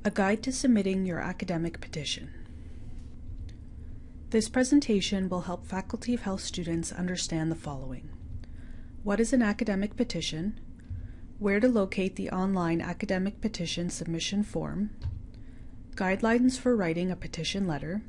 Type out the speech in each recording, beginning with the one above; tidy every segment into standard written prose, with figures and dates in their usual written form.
A guide to submitting your academic petition. This presentation will help Faculty of Health students understand the following: what is an academic petition, where to locate the online academic petition submission form, guidelines for writing a petition letter,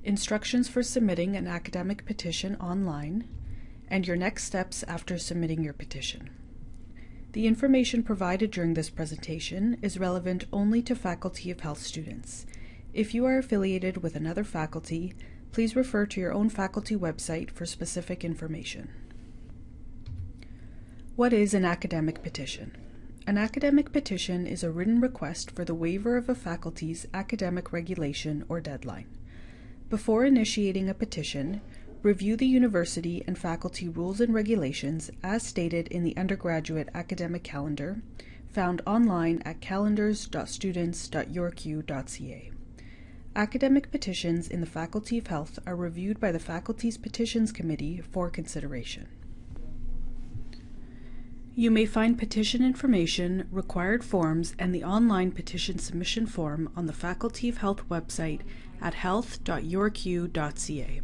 instructions for submitting an academic petition online, and your next steps after submitting your petition. The information provided during this presentation is relevant only to Faculty of Health students. If you are affiliated with another faculty, please refer to your own faculty website for specific information. What is an academic petition? An academic petition is a written request for the waiver of a faculty's academic regulation or deadline. Before initiating a petition, review the university and faculty rules and regulations as stated in the undergraduate academic calendar, found online at calendars.students.yorku.ca. Academic petitions in the Faculty of Health are reviewed by the Faculty's Petitions Committee for consideration. You may find petition information, required forms, and the online petition submission form on the Faculty of Health website at health.yorku.ca.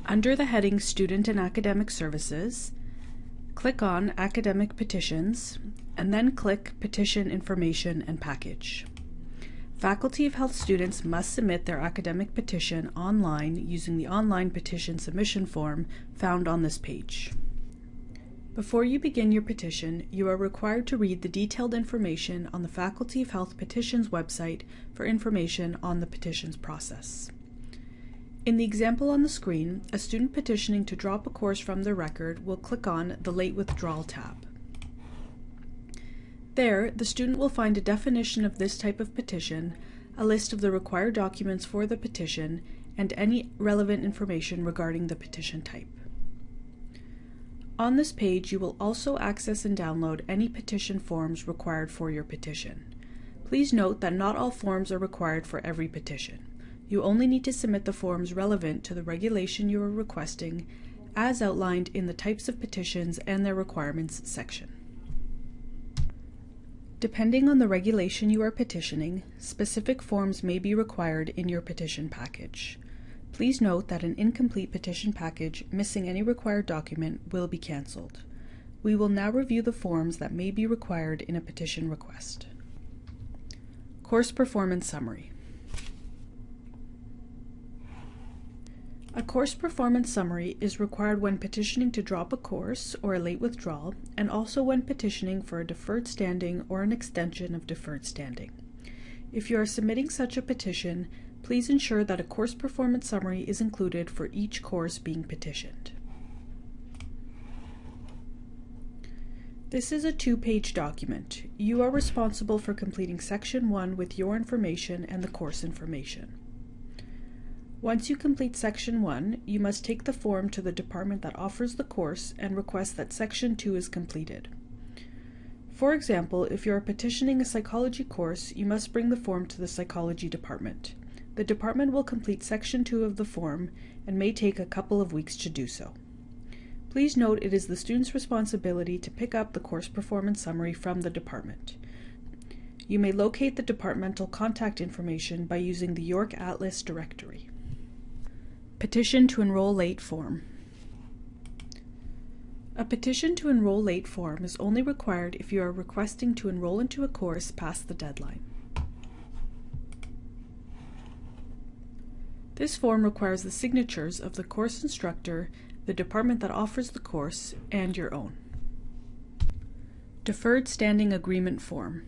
Under the heading Student and Academic Services, click on Academic Petitions, and then click Petition Information and Package. Faculty of Health students must submit their academic petition online using the online petition submission form found on this page. Before you begin your petition, you are required to read the detailed information on the Faculty of Health Petitions website for information on the petitions process. In the example on the screen, a student petitioning to drop a course from their record will click on the Late Withdrawal tab. There, the student will find a definition of this type of petition, a list of the required documents for the petition, and any relevant information regarding the petition type. On this page, you will also access and download any petition forms required for your petition. Please note that not all forms are required for every petition. You only need to submit the forms relevant to the regulation you are requesting, as outlined in the Types of Petitions and Their Requirements section. Depending on the regulation you are petitioning, specific forms may be required in your petition package. Please note that an incomplete petition package missing any required document will be cancelled. We will now review the forms that may be required in a petition request. Course Performance Summary. A course performance summary is required when petitioning to drop a course or a late withdrawal, and also when petitioning for a deferred standing or an extension of deferred standing. If you are submitting such a petition, please ensure that a course performance summary is included for each course being petitioned. This is a 2-page document. You are responsible for completing Section 1 with your information and the course information. Once you complete Section 1, you must take the form to the department that offers the course and request that Section 2 is completed. For example, if you are petitioning a psychology course, you must bring the form to the psychology department. The department will complete Section 2 of the form and may take a couple of weeks to do so. Please note it is the student's responsibility to pick up the course performance summary from the department. You may locate the departmental contact information by using the York Atlas directory. Petition to Enroll Late form. A petition to enroll late form is only required if you are requesting to enroll into a course past the deadline. This form requires the signatures of the course instructor, the department that offers the course, and your own. Deferred Standing Agreement form.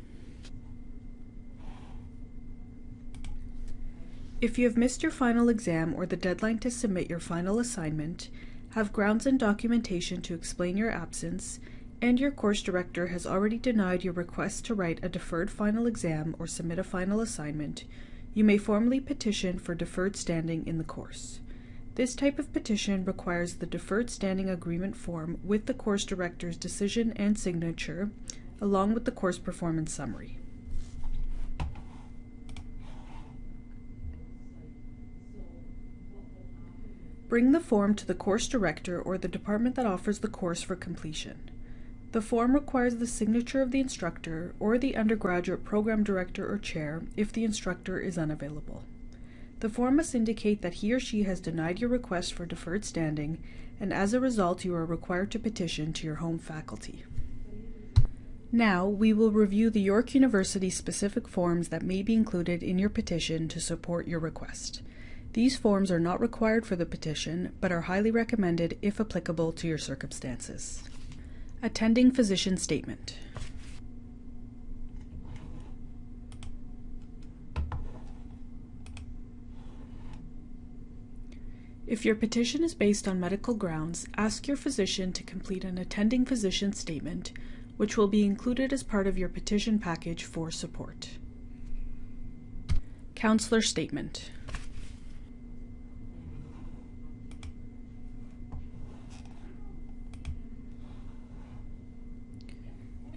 If you have missed your final exam or the deadline to submit your final assignment, have grounds and documentation to explain your absence, and your course director has already denied your request to write a deferred final exam or submit a final assignment, you may formally petition for deferred standing in the course. This type of petition requires the Deferred Standing Agreement form with the course director's decision and signature, along with the course performance summary. Bring the form to the course director or the department that offers the course for completion. The form requires the signature of the instructor or the undergraduate program director or chair if the instructor is unavailable. The form must indicate that he or she has denied your request for deferred standing, and as a result you are required to petition to your home faculty. Now, we will review the York University specific forms that may be included in your petition to support your request. These forms are not required for the petition, but are highly recommended if applicable to your circumstances. Attending physician statement. If your petition is based on medical grounds, ask your physician to complete an attending physician statement, which will be included as part of your petition package for support. Counselor statement.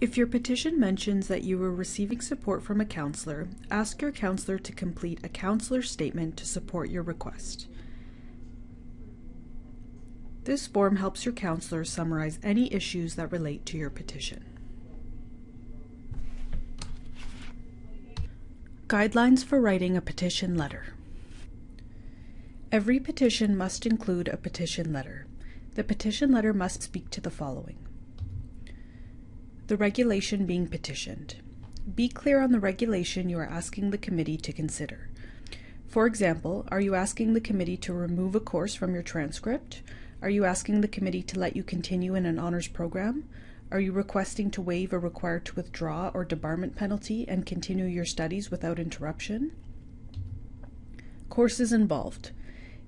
If your petition mentions that you are receiving support from a counselor, ask your counselor to complete a counselor statement to support your request. This form helps your counselor summarize any issues that relate to your petition. Guidelines for writing a petition letter. Every petition must include a petition letter. The petition letter must speak to the following. The regulation being petitioned. Be clear on the regulation you are asking the committee to consider. For example, are you asking the committee to remove a course from your transcript? Are you asking the committee to let you continue in an honors program? Are you requesting to waive a required to withdraw or debarment penalty and continue your studies without interruption? Courses involved.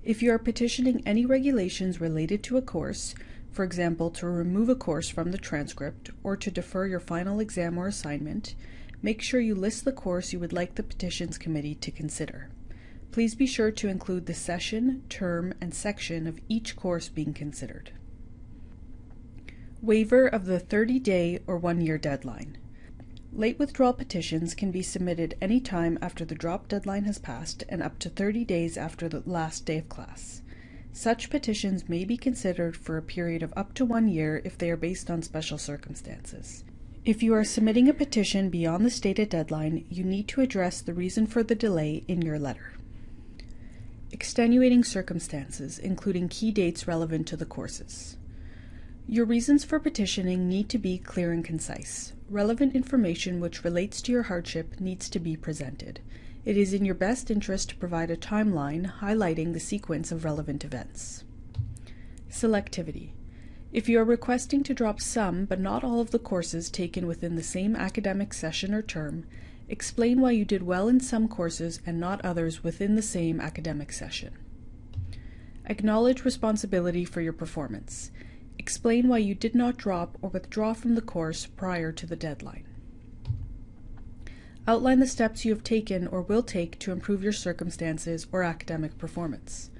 If you are petitioning any regulations related to a course, for example, to remove a course from the transcript or to defer your final exam or assignment, make sure you list the course you would like the petitions committee to consider. Please be sure to include the session, term, and section of each course being considered. Waiver of the 30-day or 1-year deadline. Late withdrawal petitions can be submitted any time after the drop deadline has passed and up to 30 days after the last day of class. Such petitions may be considered for a period of up to 1 year if they are based on special circumstances. If you are submitting a petition beyond the stated deadline, you need to address the reason for the delay in your letter. Extenuating circumstances, including key dates relevant to the courses. Your reasons for petitioning need to be clear and concise. Relevant information which relates to your hardship needs to be presented. It is in your best interest to provide a timeline highlighting the sequence of relevant events. Selectivity. If you are requesting to drop some but not all of the courses taken within the same academic session or term, explain why you did well in some courses and not others within the same academic session. Acknowledge responsibility for your performance. Explain why you did not drop or withdraw from the course prior to the deadline. Outline the steps you have taken or will take to improve your circumstances or academic performance.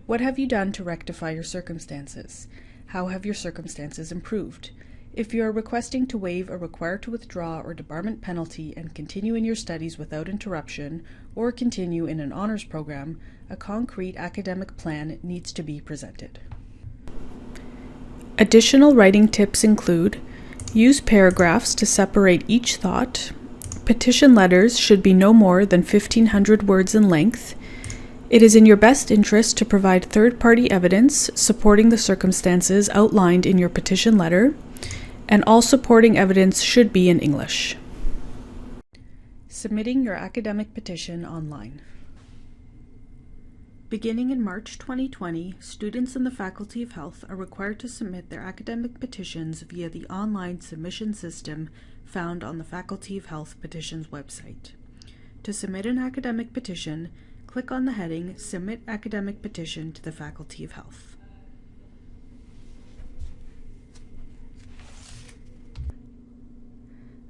What have you done to rectify your circumstances? How have your circumstances improved? If you are requesting to waive a required to withdraw or debarment penalty and continue in your studies without interruption, or continue in an honors program, a concrete academic plan needs to be presented. Additional writing tips include: use paragraphs to separate each thought. Petition letters should be no more than 1,500 words in length. It is in your best interest to provide third-party evidence supporting the circumstances outlined in your petition letter, and all supporting evidence should be in English. Submitting your academic petition online. Beginning in March 2020, students in the Faculty of Health are required to submit their academic petitions via the online submission system found on the Faculty of Health Petitions website. To submit an academic petition, click on the heading Submit Academic Petition to the Faculty of Health.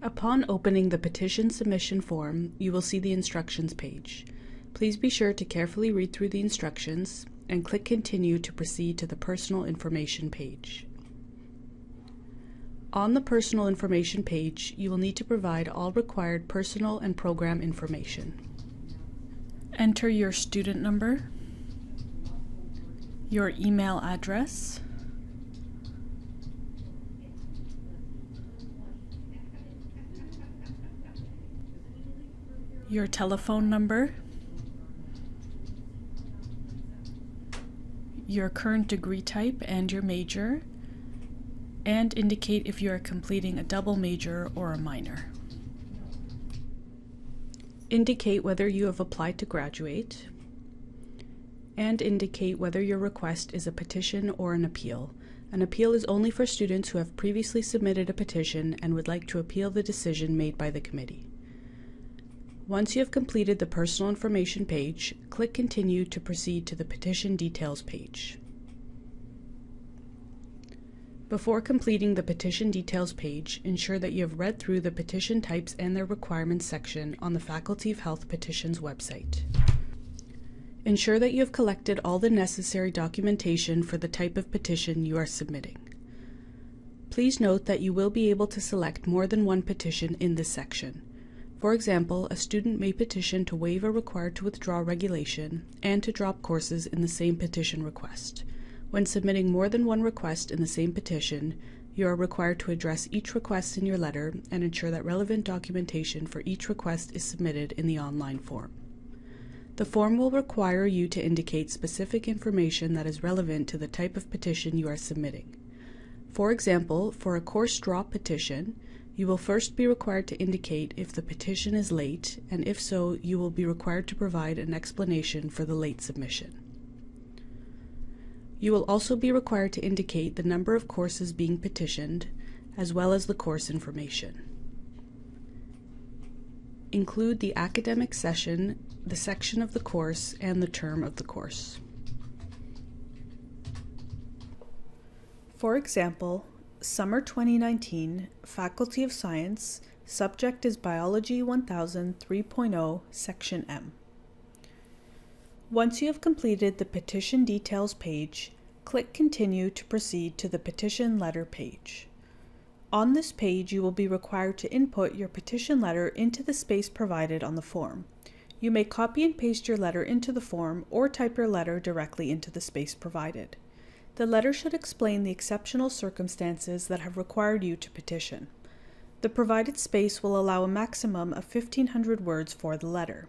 Upon opening the petition submission form, you will see the instructions page. Please be sure to carefully read through the instructions and click Continue to proceed to the Personal Information page. On the Personal Information page, you will need to provide all required personal and program information. Enter your student number, your email address, your telephone number, your current degree type and your major, and indicate if you are completing a double major or a minor. Indicate whether you have applied to graduate, and indicate whether your request is a petition or an appeal. An appeal is only for students who have previously submitted a petition and would like to appeal the decision made by the committee. Once you have completed the personal information page, click Continue to proceed to the petition details page. Before completing the petition details page, ensure that you have read through the petition types and their requirements section on the Faculty of Health Petitions website. Ensure that you have collected all the necessary documentation for the type of petition you are submitting. Please note that you will be able to select more than one petition in this section. For example, a student may petition to waive a required to withdraw regulation and to drop courses in the same petition request. When submitting more than one request in the same petition, you are required to address each request in your letter and ensure that relevant documentation for each request is submitted in the online form. The form will require you to indicate specific information that is relevant to the type of petition you are submitting. For example, for a course drop petition, you will first be required to indicate if the petition is late, and if so, you will be required to provide an explanation for the late submission. You will also be required to indicate the number of courses being petitioned, as well as the course information. Include the academic session, the section of the course, and the term of the course. For example, Summer 2019, Faculty of Science, subject is Biology 1000 3.0, Section M. Once you have completed the petition details page, click Continue to proceed to the petition letter page. On this page, you will be required to input your petition letter into the space provided on the form. You may copy and paste your letter into the form or type your letter directly into the space provided. The letter should explain the exceptional circumstances that have required you to petition. The provided space will allow a maximum of 1,500 words for the letter.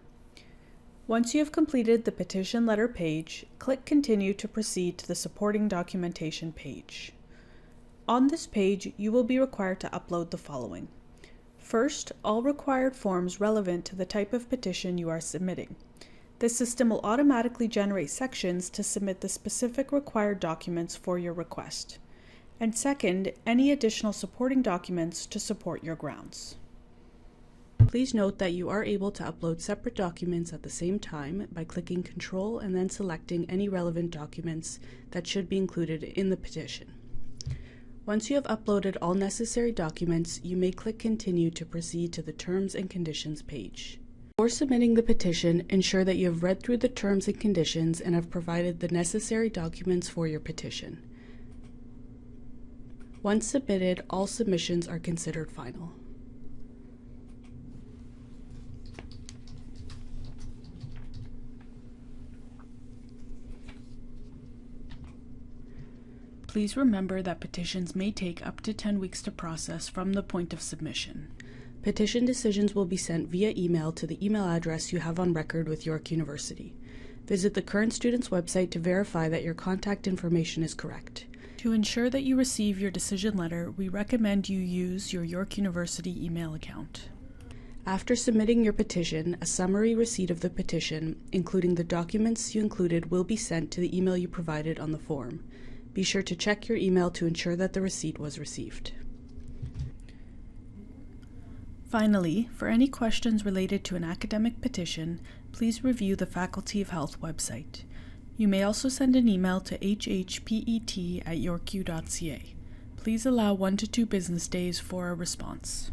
Once you have completed the petition letter page, click Continue to proceed to the supporting documentation page. On this page, you will be required to upload the following. First, all required forms relevant to the type of petition you are submitting. The system will automatically generate sections to submit the specific required documents for your request. And second, any additional supporting documents to support your grounds. Please note that you are able to upload separate documents at the same time by clicking Control and then selecting any relevant documents that should be included in the petition. Once you have uploaded all necessary documents, you may click Continue to proceed to the Terms and Conditions page. Before submitting the petition, ensure that you have read through the terms and conditions and have provided the necessary documents for your petition. Once submitted, all submissions are considered final. Please remember that petitions may take up to 10 weeks to process from the point of submission. Petition decisions will be sent via email to the email address you have on record with York University. Visit the current student's website to verify that your contact information is correct. To ensure that you receive your decision letter, we recommend you use your York University email account. After submitting your petition, a summary receipt of the petition, including the documents you included, will be sent to the email you provided on the form. Be sure to check your email to ensure that the receipt was received. Finally, for any questions related to an academic petition, please review the Faculty of Health website. You may also send an email to hhpet@yorku.ca. Please allow 1 to 2 business days for a response.